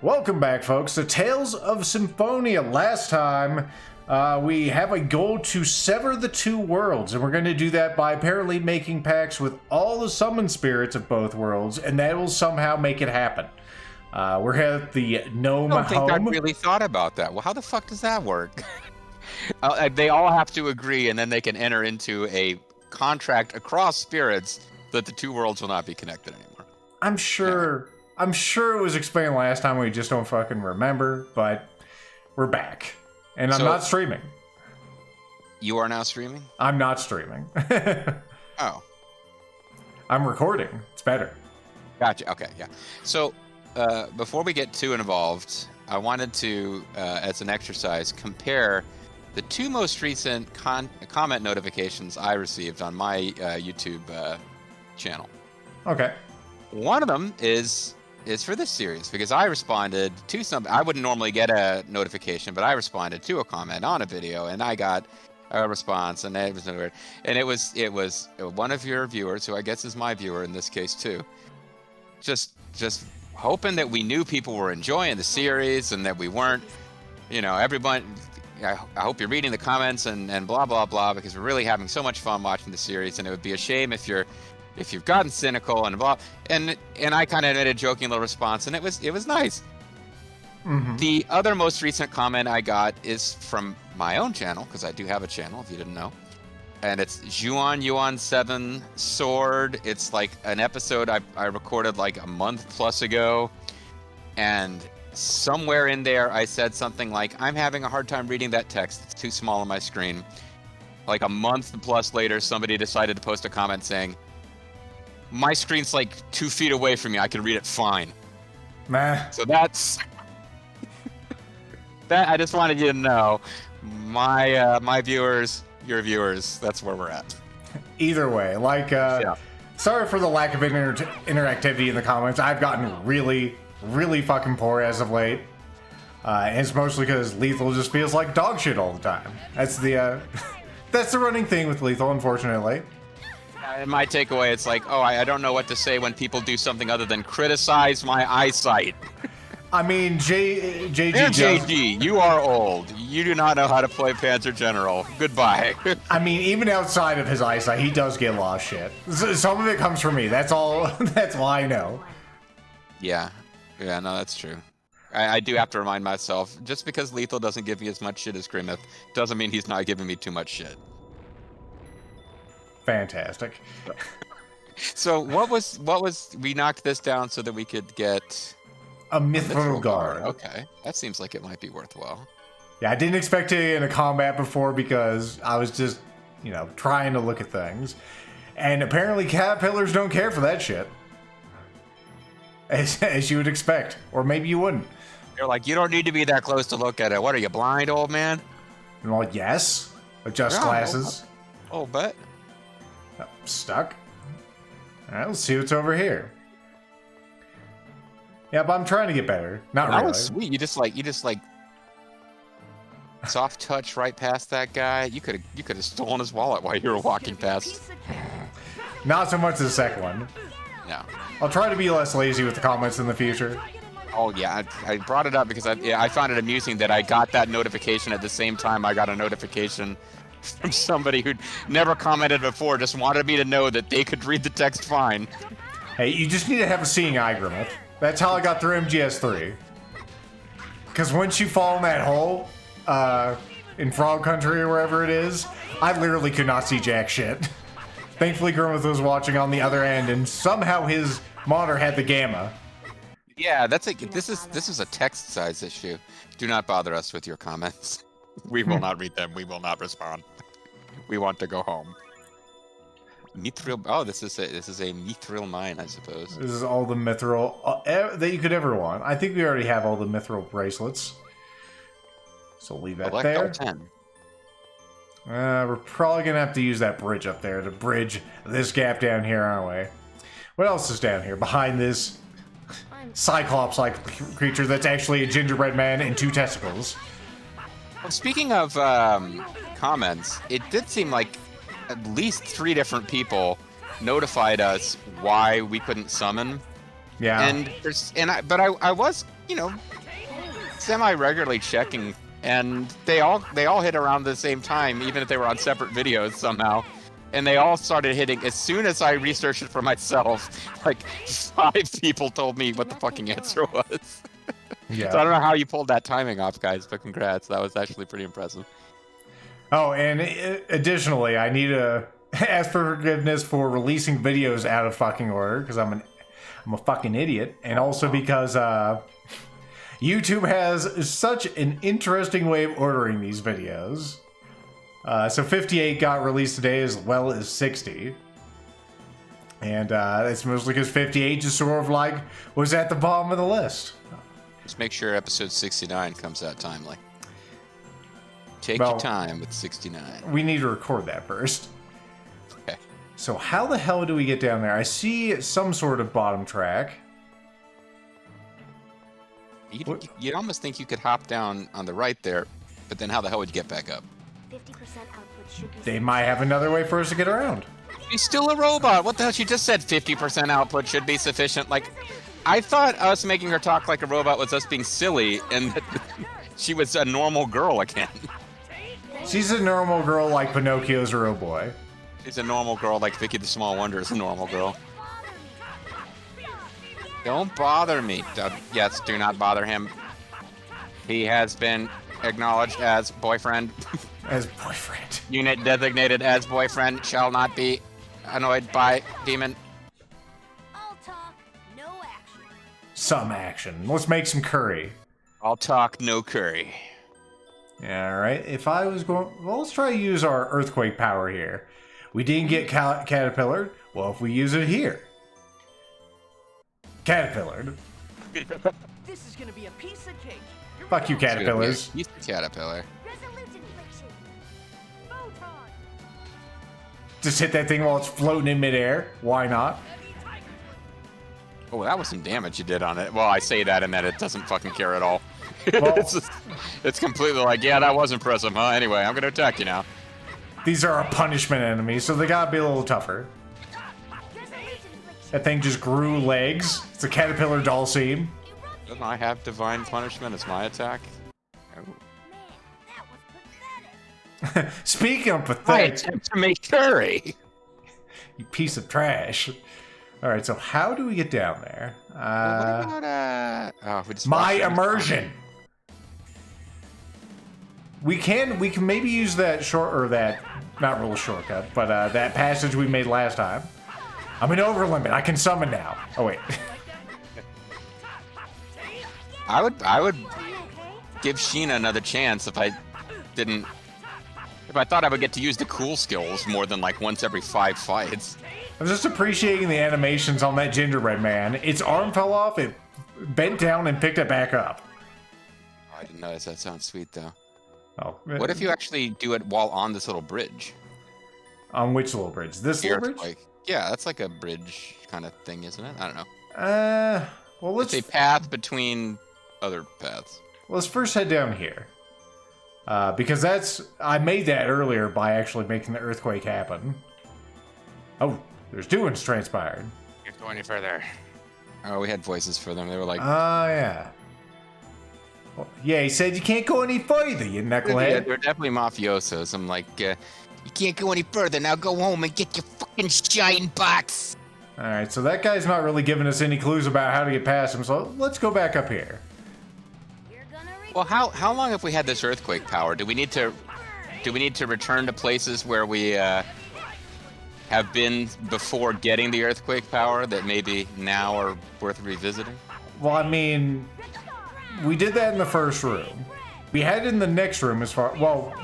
Welcome back, folks, to Tales of Symphonia. Last time, we have a goal to sever the two worlds, and we're going to do that by apparently making pacts with all the summon spirits of both worlds, and that will somehow make it happen. We're at the gnome home. I don't think I really thought about that. Well, how the fuck does that work? They all have to agree, and then they can enter into a contract across spirits that the two worlds will not be connected anymore. I'm sure it was explained last time, we just don't fucking remember, but we're back. And I'm not streaming. You are now streaming? I'm not streaming. Oh. I'm recording. It's better. Gotcha. Okay, yeah. So, before we get too involved, I wanted to, as an exercise, compare the two most recent comment notifications I received on my YouTube channel. Okay. One of them is for this series, because I responded to something. I wouldn't normally get a notification, but I responded to a comment on a video, and I got a response, and it was one of your viewers, who I guess is my viewer in this case too, just hoping that we knew people were enjoying the series and that we weren't, everyone. I hope you're reading the comments and blah blah blah, because we're really having so much fun watching the series, and it would be a shame if you've gotten cynical and blah. And I kind of made a joking little response, and it was nice. Mm-hmm. The other most recent comment I got is from my own channel, because I do have a channel, if you didn't know. And it's Yuan 7 Sword. It's like an episode I recorded like a month plus ago. And somewhere in there I said something like, I'm having a hard time reading that text. It's too small on my screen. Like a month plus later, somebody decided to post a comment saying, my screen's like 2 feet away from me. I can read it fine. Meh. So that's... that I just wanted you to know. My viewers, your viewers, that's where we're at. Either way, sorry for the lack of interactivity in the comments. I've gotten really, really fucking poor as of late. And it's mostly because Lethal just feels like dog shit all the time. That's the that's the running thing with Lethal, unfortunately. In my takeaway, it's like, I don't know what to say when people do something other than criticize my eyesight. I mean, JG. JG, you are old. You do not know how to play Panzer General. Goodbye. I mean, even outside of his eyesight, he does get lost shit. Some of it comes from me. That's all. That's all I know. Yeah, no, that's true. I do have to remind myself, just because Lethal doesn't give me as much shit as Grimmeth, doesn't mean he's not giving me too much shit. Fantastic. So what was we knocked this down so that we could get a mithril guard. Okay, that seems like it might be worthwhile. Yeah, I didn't expect to get in a combat before because I was just, trying to look at things. And apparently caterpillars don't care for that shit. As you would expect. Or maybe you wouldn't. You're like, you don't need to be that close to look at it. What, are you blind, old man? And I'm like, yes. Adjust glasses. Oh, but stuck. Alright, let's see what's over here. Yeah, but I'm trying to get better. Not really. That was sweet. You just like soft touch right past that guy. You could have stolen his wallet while you were walking past. Not so much the second one. No. I'll try to be less lazy with the comments in the future. Oh yeah, I brought it up because I found it amusing that I got that notification at the same time I got a notification from somebody who'd never commented before, just wanted me to know that they could read the text fine. Hey, you just need to have a seeing eye, Grimmeth. That's how I got through MGS3. Because once you fall in that hole, in Frog Country or wherever it is, I literally could not see jack shit. Thankfully, Grimmeth was watching on the other end, and somehow his monitor had the gamma. Yeah, this is a text size issue. Do not bother us with your comments. We will not read them. We will not respond. We want to go home. Mithril. Oh, this is a mithril mine, I suppose. This is all the mithril that you could ever want. I think we already have all the mithril bracelets. So leave that there. 10. We're probably gonna have to use that bridge up there to bridge this gap down here, aren't we? What else is down here behind this Cyclops-like creature that's actually a gingerbread man and 2 testicles? Well, speaking of comments, it did seem like at least 3 different people notified us why we couldn't summon. Yeah. But I was you know, semi-regularly checking, and they all hit around the same time, even if they were on separate videos somehow. And they all started hitting as soon as I researched it for myself. Like 5 people told me what the fucking answer was. Yeah. So I don't know how you pulled that timing off, guys, but congrats. That was actually pretty impressive. Oh, and additionally, I need to ask for forgiveness for releasing videos out of fucking order because I'm a fucking idiot, and also because YouTube has such an interesting way of ordering these videos. So 58 got released today as well as 60. And it's mostly because 58 just sort of like was at the bottom of the list. Just make sure episode 69 comes out timely. Take Well, your time with 69. We need to record that first. Okay. So how the hell do we get down there? I see some sort of bottom track. You'd almost think you could hop down on the right there, but then how the hell would you get back up? 50% output should be They might have another way for us to get around. He's still a robot. What the hell? She just said 50% output should be sufficient. Like, I thought us making her talk like a robot was us being silly, and that she was a normal girl again. She's a normal girl like Pinocchio's a real boy. She's a normal girl like Vicky the Small Wonder is a normal girl. Don't bother me. Yes, do not bother him. He has been acknowledged as boyfriend. As boyfriend. Unit designated as boyfriend shall not be annoyed by demon. all talk, no action. Some action. Let's make some curry. All talk, no curry. Alright, if I was going... Well, let's try to use our earthquake power here. We didn't get caterpillared. Well, if we use it here. Caterpillared. This is gonna be a piece of cake. Fuck you, caterpillars. He's the caterpillar. Resolute infliction. Photon. Just hit that thing while it's floating in midair. Why not? Oh, that was some damage you did on it. Well, I say that and that it doesn't fucking care at all. Well- it's completely like, yeah, that was impressive, huh? Anyway, I'm gonna attack you now. These are our punishment enemies, so they gotta be a little tougher. Resolute infliction. That thing just grew legs. It's a caterpillar doll seam. Doesn't I have divine punishment as my attack? Oh. Man, that was pathetic. Speaking of I pathetic, attempt to make curry. you piece of trash. Alright, so how do we get down there? What about, oh, we just My watched it. immersion. We can maybe use that not real shortcut, but that passage we made last time. I'm in over limit. I can summon now. Oh wait. I would give Sheena another chance if I thought I would get to use the cool skills more than like once every 5 fights. I'm just appreciating the animations on that gingerbread man. Its arm fell off, it bent down and picked it back up. I didn't notice. That sounds sweet though. Oh. What if you actually do it while on this little bridge? On which little bridge? This little bridge? Like, yeah, that's like a bridge kind of thing, isn't it? I don't know. Well, let's It's a path between other paths. let's first head down here. Because I made that earlier by actually making the earthquake happen. Oh, there's doings transpired. Can't go any further. Oh, we had voices for them. They were like, Yeah. Well, yeah, he said you can't go any further, you yeah, knucklehead. they're definitely mafiosos. I'm like, you can't go any further. Now go home and get your fucking shine box. Alright, so that guy's not really giving us any clues about how to get past him, so let's go back up here. You're gonna Well, how long have we had this earthquake power? Do we need to return to places where we have been before getting the earthquake power that maybe now are worth revisiting? Well, I mean, we did that in the first room. We had it in the next room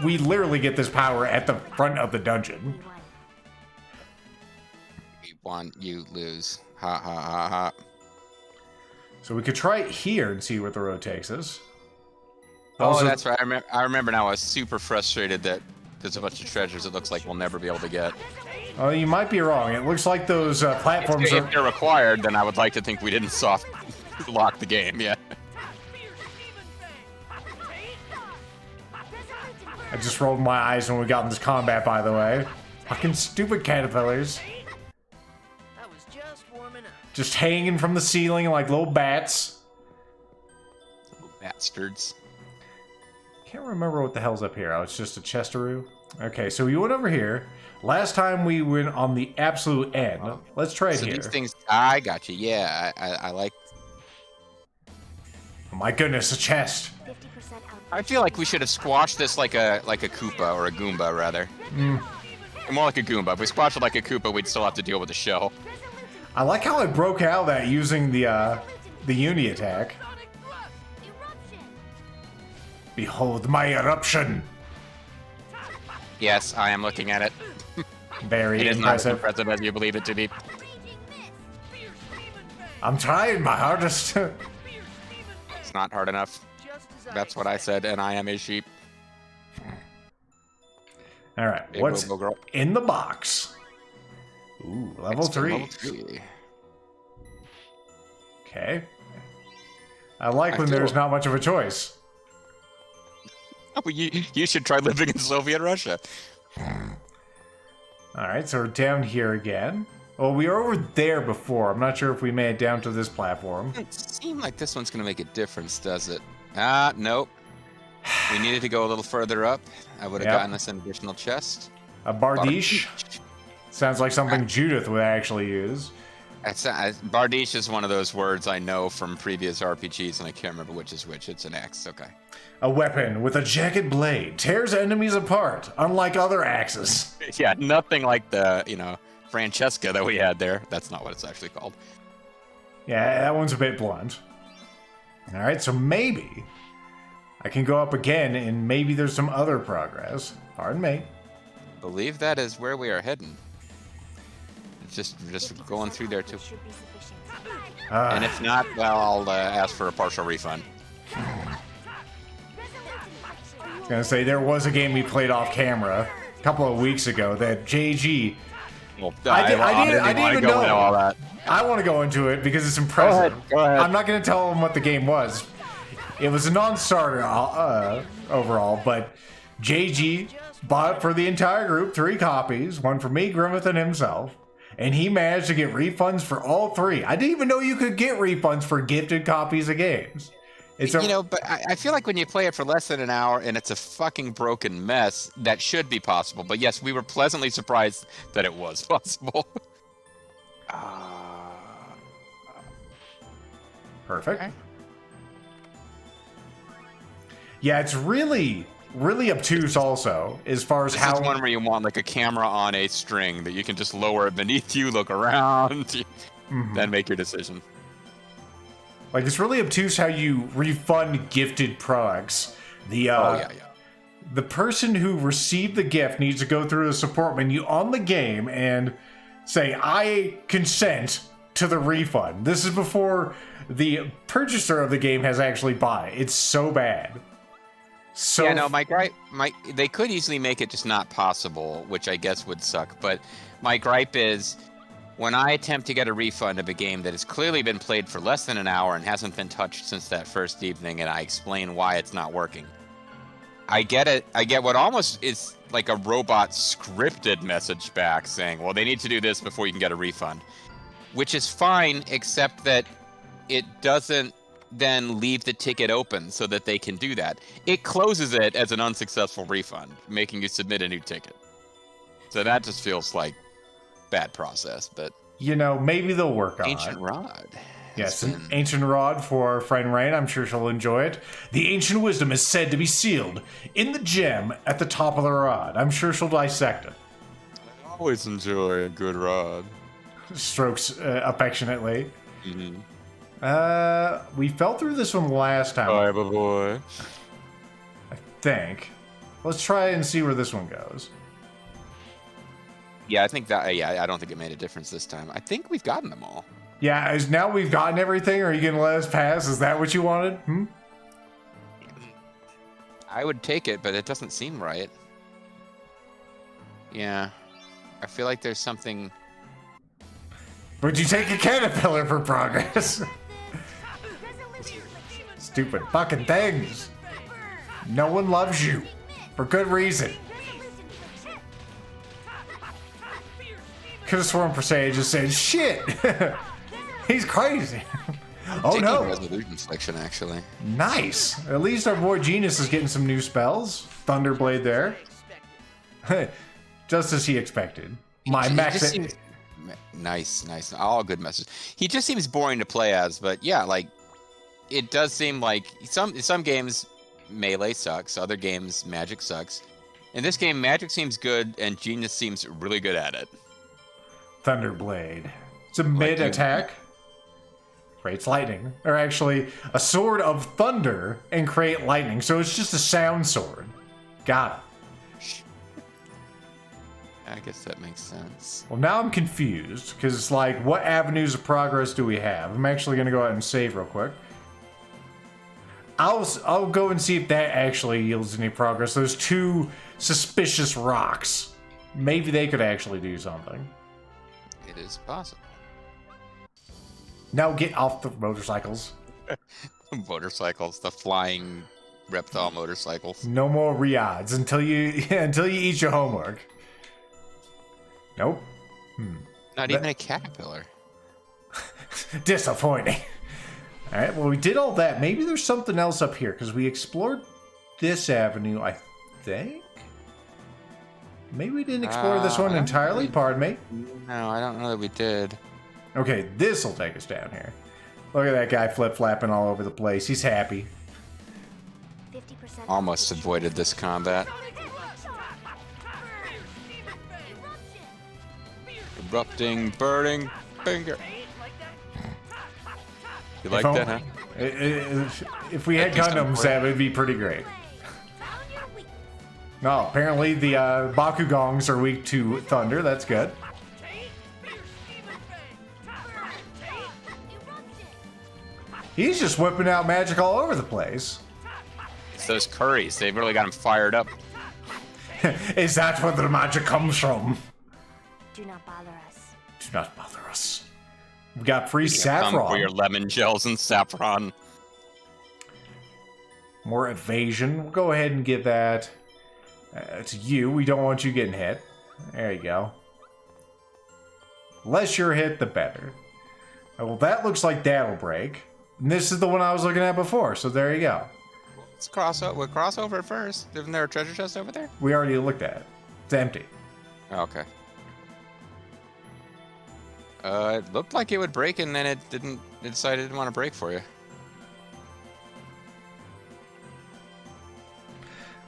we literally get this power at the front of the dungeon. We won, you lose. Ha ha ha ha. So we could try it here and see where the road takes us. Oh, Also- that's right. I remember now. I was super frustrated that there's a bunch of treasures it looks like we'll never be able to get. Oh, you might be wrong. It looks like those platforms If are... they're required, then I would like to think we didn't soft lock the game yet. I just rolled my eyes when we got in this combat, by the way. Fucking stupid caterpillars. I was just warming up. Just hanging from the ceiling like little bats. bastards. Can't remember what the hell's up here. Oh, it's just a chesteroo. Okay, so we went over here. Last time we went on the absolute end. Let's try it So here. these things, I got you. Yeah, I like. Oh my goodness, a chest. 50% out. I feel like we should have squashed this like a Koopa or a Goomba rather. More like a Goomba. If we squashed it like a Koopa, we'd still have to deal with the shell. I like how I broke out of that using the uni attack. Eruption. Behold my eruption. Yes, I am looking at it. Very It is not as impressive. impressive as you believe it to be. Raging mist. I'm trying my hardest. It's not hard enough. Just as That's what I said, and I am a sheep. All right, Big what's Bobo girl. in the box? Ooh, level It's 3. level 3. Okay. I like I when feel- there's not much of a choice. Oh, you should try living in Soviet Russia. All right, so we're down here again. Well, we were over there before. I'm not sure if we made it down to this platform. Doesn't seem like this one's gonna make a difference, does it? Ah, nope. We needed to go a little further up. I would have Yep. gotten us an additional chest. A Bardiche. Sounds like something Judith would actually use. Bardiche is one of those words I know from previous RPGs, and I can't remember which is which. It's an X. Okay. A weapon with a jagged blade tears enemies apart, unlike other axes. Yeah, nothing like the Francesca that we had there. That's not what it's actually called. Yeah, that one's a bit blunt. All right, so maybe I can go up again, and maybe there's some other progress. Pardon me. Believe that is where we are heading. Just going through there too. Should be sufficient. And if not, well, I'll ask for a partial refund. I was gonna say there was a game we played off camera a couple of weeks ago that JG. Well, I didn't wanna even go know. into all that. I want to go into it because it's impressive. Go ahead. I'm not gonna tell them what the game was. It was a non-starter overall, but JG bought it for the entire group, 3 copies, one for me, Grimmeth, and himself. And he managed to get refunds for all 3. I didn't even know you could get refunds for gifted copies of games. It's But I feel like when you play it for less than an hour and it's a fucking broken mess, that should be possible. But yes, we were pleasantly surprised that it was possible. perfect. Okay. Yeah, it's really obtuse also as far as This how is one where you want like a camera on a string that you can just lower it beneath you, look around, then make your decision. like it's really obtuse how you refund gifted products. The the person who received the gift needs to go through the support menu on the game and say, I consent to the refund. This is before the purchaser of the game has actually bought it. It's so bad. So Yeah, no, they could easily make it just not possible, which I guess would suck. But my gripe is when I attempt to get a refund of a game that has clearly been played for less than an hour and hasn't been touched since that first evening, and I explain why it's not working. I get it. I get what almost is like a robot scripted message back saying, well, they need to do this before you can get a refund, which is fine, except that it doesn't then leave the ticket open so that they can do that. It closes it as an unsuccessful refund, making you submit a new ticket. So that just feels like bad process, but maybe they'll work on Ancient it. Rod. Yes, an ancient rod for our friend Rain. I'm sure she'll enjoy it. The ancient wisdom is said to be sealed in the gem at the top of the rod. I'm sure she'll dissect it. I always enjoy a good rod. Strokes affectionately. Mm-hmm. We fell through this one last time, Bye, boy. I think. Let's try and see where this one goes. Yeah, I think that. Yeah, I don't think it made a difference this time. I think we've gotten them all. Yeah, as now we've gotten everything, are you going to let us pass? Is that what you wanted? I would take it, but it doesn't seem right. Yeah, I feel like there's something. Would you take a caterpillar for progress? Stupid fucking things. No one loves you. For good reason. Could have sworn Persea just said, shit! He's crazy. Oh Digging no! resolution selection, actually. Nice. At least our boy Genius is getting some new spells. Thunderblade there. Just as he expected. My He max. just seems- nice. All good message. He just seems boring to play as, but yeah, like it does seem like some games melee sucks, other games magic sucks. In this game, magic seems good, and Genius seems really good at it. Thunderblade. It's a mid attack. Creates lightning. Or actually, a sword of thunder and create lightning. So it's just a sound sword. Got it. I guess that makes sense. Well, now I'm confused. Because, like, what avenues of progress do we have? I'm actually going to go ahead and save real quick. I'll go and see if that actually yields any progress. Those two suspicious rocks. Maybe they could actually do something. It is possible. Now get off the motorcycles. Motorcycles, the flying reptile motorcycles. No more Riyadhs until you eat your homework. Nope. Not even a caterpillar. Disappointing. All right. Well, we did all that. Maybe there's something else up here because we explored this avenue. I think. Maybe we didn't explore this one entirely. Pardon me. No, I don't know that we did. Okay, this will take us down here. Look at that guy flip-flapping all over the place. He's happy. 50% Almost avoided this combat. Erupting, burning, finger. You like that, huh? If we had condoms, that would be pretty great. No, apparently the Bakugangs are weak to thunder. That's good. He's just whipping out magic all over the place. It's those curries. They've really got him fired up. Is that where the magic comes from? Do not bother us. Do not bother us. We got free Come saffron. for your lemon gels and saffron. More evasion. We'll go ahead and give that to you. We don't want you getting hit. There you go. Less you're hit, the better. Well, that looks like that'll break. And this is the one I was looking at before, so there you go. Let's cross over. We'll cross over first. Isn't there a treasure chest over there? We already looked at it. It's empty. Oh, okay. It looked like it would break, and then it didn't. It decided it didn't want to break for you.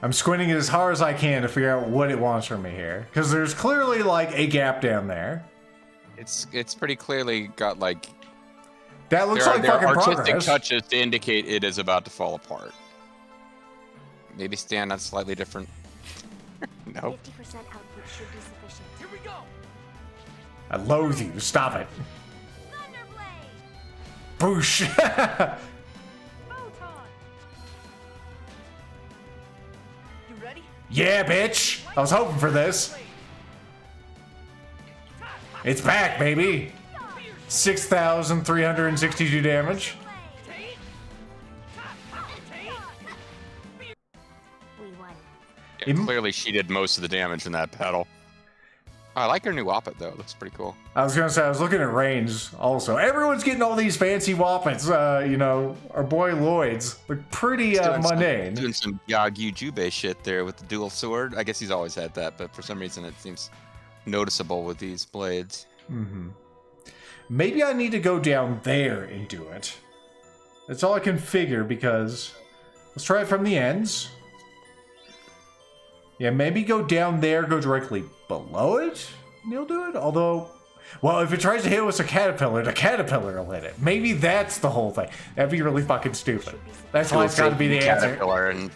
I'm squinting it as hard as I can to figure out what it wants from me here. Because there's clearly, like, a gap down there. It's pretty clearly got, like... That looks there like are fucking artistic progress. touches to indicate it is about to fall apart. Maybe stand on slightly different... Nope. 50% output should be sufficient. Here we go. I loathe you. Stop it. Thunderblade! Boosh. Photon. You ready? Yeah, bitch. I was hoping for this. It's back, baby. 6,362 damage. We won. Yeah, clearly she did most of the damage in that battle. Oh, I like her new Woppet, though. It looks pretty cool. I was gonna say, I was looking at range also. Everyone's getting all these fancy Woppets. You know, our boy Lloyd's look pretty mundane. Doing some Yagyu Jubei shit there with the dual sword. I guess he's always had that, but for some reason it seems noticeable with these blades. Mm-hmm. Maybe I need to go down there and do it. That's all I can figure because... Let's try it from the ends. Yeah, maybe go down there, go directly below it, and you'll do it? Although... Well, if it tries to hit with a caterpillar, the caterpillar will hit it. Maybe that's the whole thing. That'd be really fucking stupid. That's why it's gotta be the answer. Caterpillar and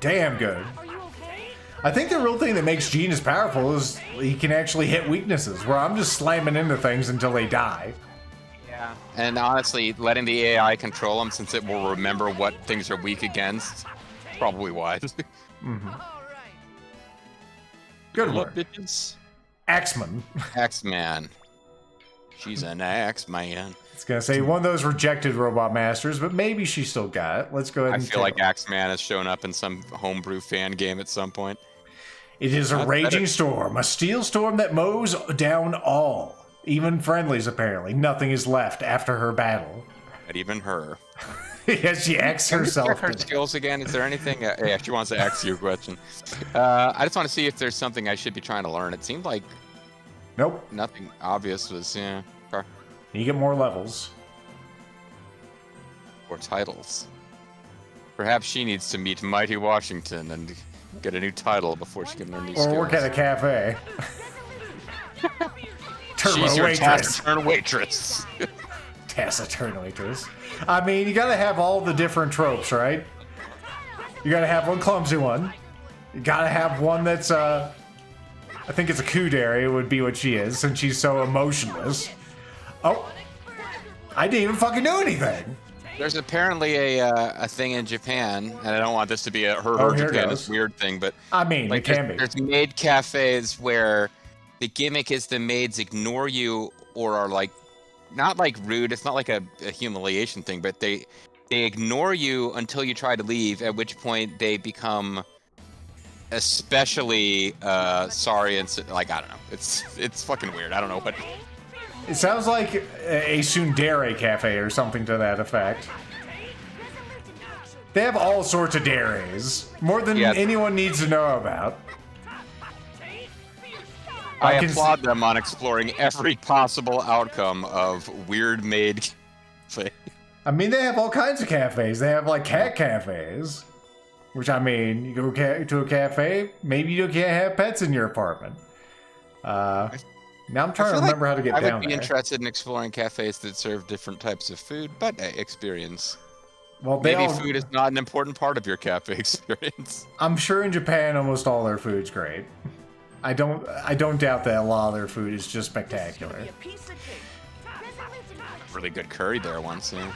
Damn good. Are you okay? I think the real thing that makes Gene as powerful is he can actually hit weaknesses, where I'm just slamming into things until they die. yeah. And honestly, letting the AI control them, since it will remember what things are weak against, is probably wise. All right. Good Look, work. bitches. Axeman. X-Man. She's an X-Man. It's gonna say one of those rejected Robot Masters, but maybe she still got it. Let's go ahead I and feel like take it. X-Man has shown up in some homebrew fan game at some point. It is a That's raging better. storm, a steel storm that mows down all, even friendlies apparently. Nothing is left after her battle. Not even her. Yes, she X Can we herself. check her to death. skills again? Is there anything? Yeah, she wants to ask you a question. I just want to see if there's something I should be trying to learn. It seemed like Nope. nothing obvious was, yeah, You get more levels. or titles. Perhaps she needs to meet Mighty Washington and get a new title before she can learn new Or skills. work at a cafe. Turbo She's your waitress. taciturn waitress. Taciturn waitress. I mean, you gotta have all the different tropes, right? You gotta have one clumsy one. You gotta have one that's, I think it's a kudere would be what she is, since she's so emotionless. Oh. I didn't even fucking do anything. There's apparently a thing in Japan, and I don't want this to be a her Oh, here it Japan, goes. this weird thing, but I mean, like it can be. there's maid cafes where the gimmick is the maids ignore you or are like not like rude. It's not like a humiliation thing, but they ignore you until you try to leave. At which point they become especially sorry and like I don't know. It's fucking weird. I don't know what. It sounds like a tsundere cafe or something to that effect. They have all sorts of deres. More than Yeah. anyone needs to know about. I can applaud them on exploring every possible outcome of weird maid cafe. I mean, they have all kinds of cafes. They have like cat cafes. Which, I mean, you go to a cafe, maybe you can't have pets in your apartment. Now I'm trying to remember how to get I down would be there. interested in exploring cafes that serve different types of food, but experience. Well, they Maybe all, food is not an important part of your cafe experience. I'm sure in Japan, almost all their food's great. I don't doubt that a lot of their food is just spectacular. A piece of cake. Really good curry there once. Yeah.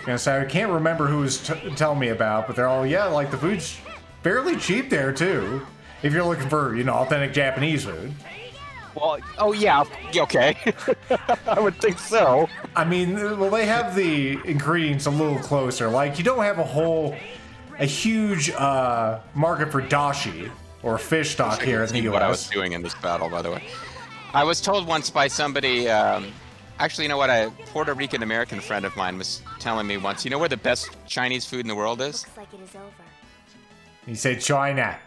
Yeah, so I can't remember who was telling me about, but they're all, yeah, like the food's fairly cheap there too. If you're looking for, authentic Japanese food. Well, oh yeah, okay. I would think so. I mean, well, they have the ingredients a little closer. Like, you don't have a huge market for dashi, or fish stock here in the See what I was US. doing in this battle, by the way. I was told once by somebody. Actually, you know what? A Puerto Rican American friend of mine was telling me once. You know where the best Chinese food in the world is? Looks like it is over. He said China.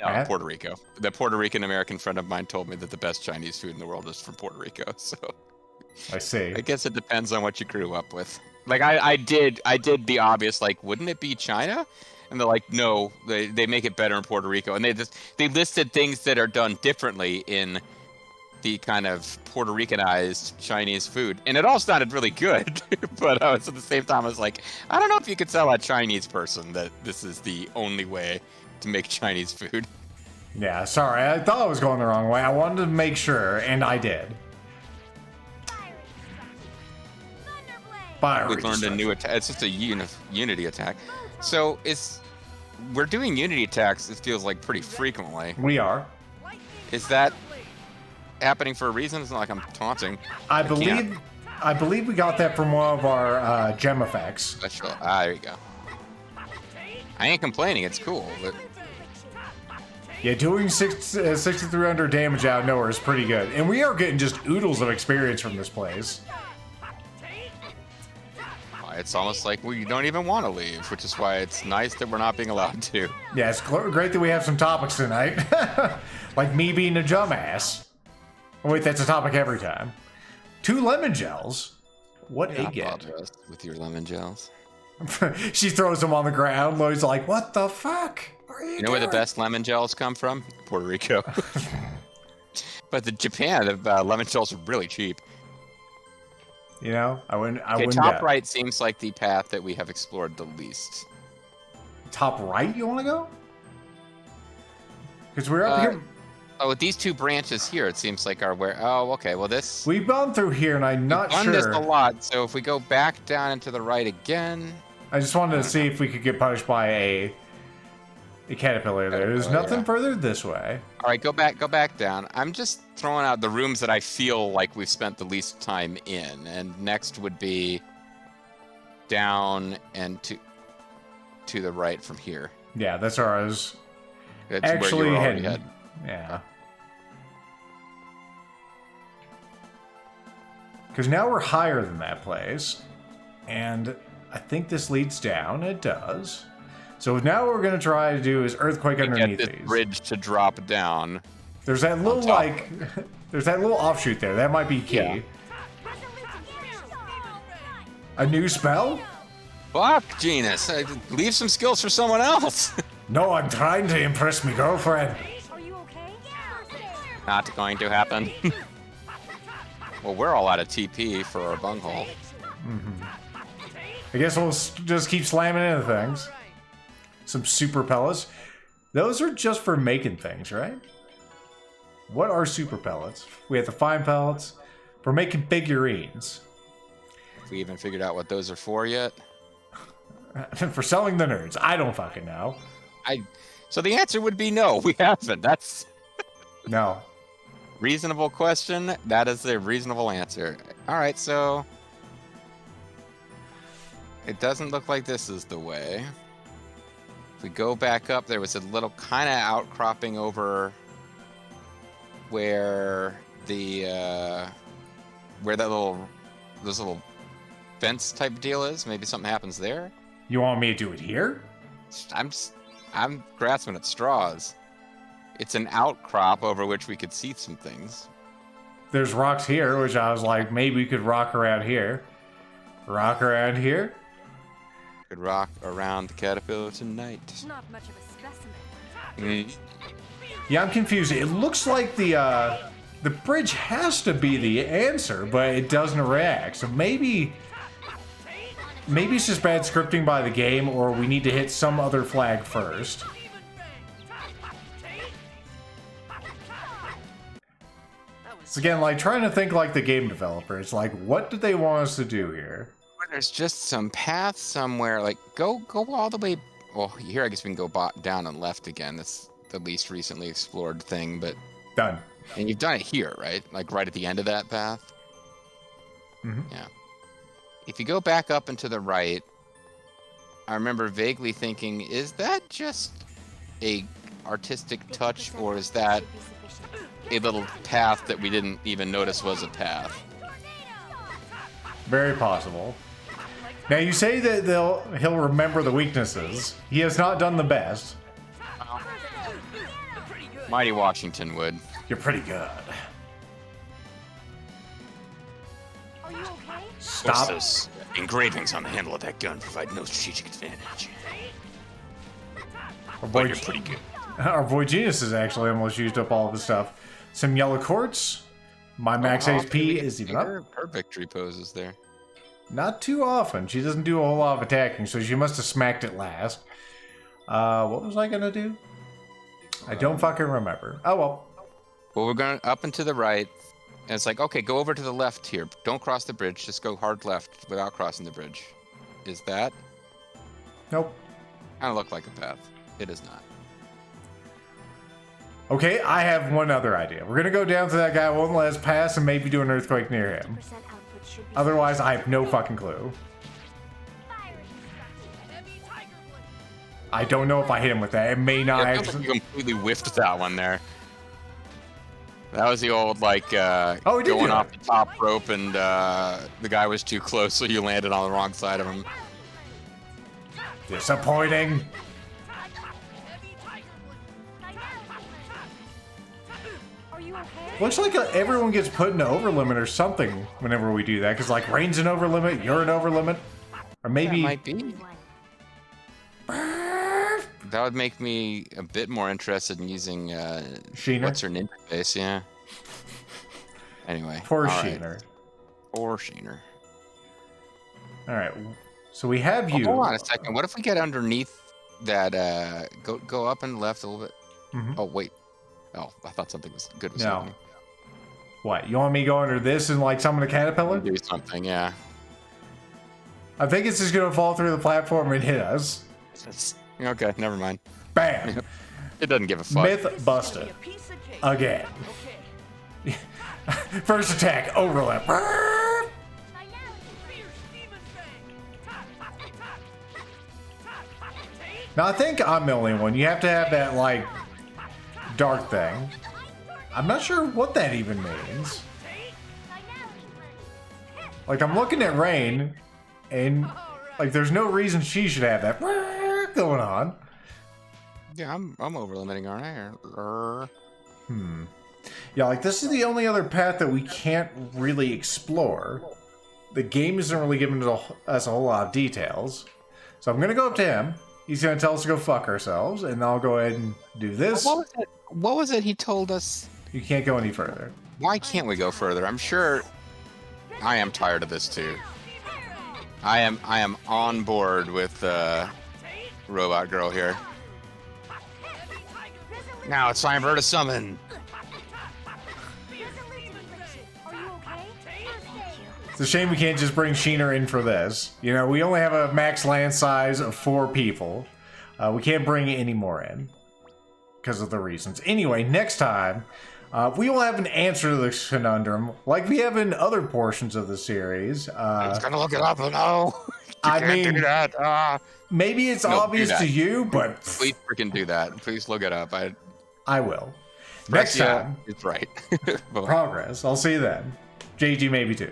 No, Huh? Puerto Rico. The Puerto Rican American friend of mine told me that the best Chinese food in the world is from Puerto Rico. So I see. I guess it depends on what you grew up with. Like I did the obvious. Like, wouldn't it be China? And they're like, no, they make it better in Puerto Rico. And they listed things that are done differently in the kind of Puerto Ricanized Chinese food, and it all sounded really good. But at the same time, I was like, I don't know if you could tell a Chinese person that this is the only way to make Chinese food. Yeah, sorry. I thought I was going the wrong way. I wanted to make sure, and I did. Fire We've learned a Reach. new attack. It's just a unity attack. So we're doing unity attacks. It feels like pretty frequently. We are. Is that happening for a reason? It's not like I'm taunting. I can't. believe we got that from one of our gem effects. Special. There you go. I ain't complaining. It's cool. But Yeah, doing 6,300 damage out of nowhere is pretty good. And we are getting just oodles of experience from this place. it's almost like we don't even want to leave, which is why it's nice that we're not being allowed to. Yeah, it's great that we have some topics tonight. Like me being a dumbass. Oh, wait, that's a topic every time. 2 lemon gels. What a get. Apologize with your lemon gels. She throws them on the ground. Lloyd's like, what the fuck are you You know where the doing?" best lemon gels come from? Puerto Rico. But the Japan, the lemon gels are really cheap. You know, I wouldn't Okay, top doubt. right seems like the path that we have explored the least. Top right, you want to go? Because we're up here. Oh, with these 2 branches here, it seems like oh, okay, well this... We've gone through here, and I'm not done this a sure. lot, so if we go back down and to the right again... I just wanted to see if we could get punished by a caterpillar there. There's nothing yeah. further this way. All right, go back down. I'm just throwing out the rooms that I feel like we've spent the least time in, and next would be down and to the right from here. Yeah, that's where I was That's actually where you were already heading. heading. Yeah. Because now we're higher than that place. And I think this leads down. It does. So now what we're going to try to do is earthquake underneath Get this these. bridge to drop down. There's that little, top. like... There's that little offshoot there. That might be key. Yeah. A new spell? Fuck, Genus. Leave some skills for someone else. No, I'm trying to impress me girlfriend. Are you okay? Not going to happen. Well, we're all out of TP for our bunghole. I guess we'll just keep slamming into things. Some super pellets. Those are just for making things, right? What are super pellets? We have the fine pellets. For making figurines. Have we even figured out what those are for yet? For selling the nerds. I don't fucking know. So the answer would be no, we haven't. That's No. reasonable question. That is a reasonable answer. All right, so it doesn't look like this is the way. If we go back up, there was a little kind of outcropping over where the where that those little fence type deal is. Maybe something happens there. You want me to do it here? I'm grasping at straws. It's an outcrop over which we could see some things. There's rocks here, which I was like, maybe we could rock around here. Rock around here? Could rock around the caterpillar tonight. Not much of a specimen. Yeah, I'm confused. It looks like the bridge has to be the answer, but it doesn't react. So maybe it's just bad scripting by the game, or we need to hit some other flag first. So again, like trying to think like the game developers. Like, what did they want us to do here? There's just some path somewhere. Like, go all the way. Well, here I guess we can go down and left again. That's the least recently explored thing, but Done. and you've done it here, right? Like right at the end of that path. Mhm. Yeah. If you go back up and to the right, I remember vaguely thinking, is that just a artistic touch, or is that a little path that we didn't even notice was a path? Very possible. Now you say that he'll remember the weaknesses. He has not done the best. Mighty Washington would. You're pretty good. Are you okay? Stop. Those engravings on the handle of that gun provide no strategic advantage. Our boy, But you're pretty good. our boy Genius has actually almost used up all of his stuff. Some yellow quartz. My max HP is even up. Her victory poses there. Not too often. She doesn't do a whole lot of attacking, so she must have smacked it last. What was I gonna do? I don't fucking remember. Oh well. Well, we're going up and to the right, and it's like, okay, go over to the left here. Don't cross the bridge. Just go hard left without crossing the bridge. Is that? Nope. Kind of look like a path. It is not. Okay, I have one other idea. We're gonna go down to that guy who won't let us pass and maybe do an earthquake near him. Percent output should be Otherwise, I have no fucking clue. I don't know if I hit him with that. It may not Yeah, it feels actually. like you completely whiffed that one there. That was the old, like, Oh, we did do going that. off the top rope and the guy was too close, so you landed on the wrong side of him. Disappointing. Are you okay? Looks like everyone gets put in an over limit or something whenever we do that. Because like Rain's an over limit, you're an over limit, or maybe. That might be. We won. That would make me a bit more interested in using Sheener? what's her interface, yeah. Anyway. Poor all right. Sheener. Poor Sheener. All right. So we have Oh, you. hold on a second. What if we get underneath that? Go up and left a little bit. Mhm. Oh wait. Oh, I thought something was good was No. happening. What? You want me to go under this and like summon a caterpillar? Do something, yeah. I think it's just gonna fall through the platform and hit us. Okay, never mind. Bam. It doesn't give a fuck. Myth busted. Piece of cake. Again. Okay. First attack, overlap. Fierce demon fang. Now I think I'm the only one. You have to have that like dark thing. I'm not sure what that even means. Like I'm looking at Rain, and like there's no reason she should have that going on. Yeah, I'm over limiting, aren't I? Yeah, like this is the only other path that we can't really explore. The game isn't really giving us a whole lot of details. So I'm gonna go up to him. He's gonna tell us to go fuck ourselves, and I'll go ahead and do this. What was it he told us? You can't go any further. Why can't we go further? I'm sure I am tired of this too. I am on board with Robot Girl here. Now it's time for her to summon. Are you okay? It's a shame we can't just bring Sheena in for this. You know, we only have a max land size of 4 people. We can't bring any more in because of the reasons. Anyway, next time, we will have an answer to this conundrum like we have in other portions of the series. I was gonna look it up, but no. I mean, do that. maybe it's No, obvious do that. to you, but Please freaking do that. Please look it up. I will. Next time, it's right. progress. I'll see you then. JG maybe too.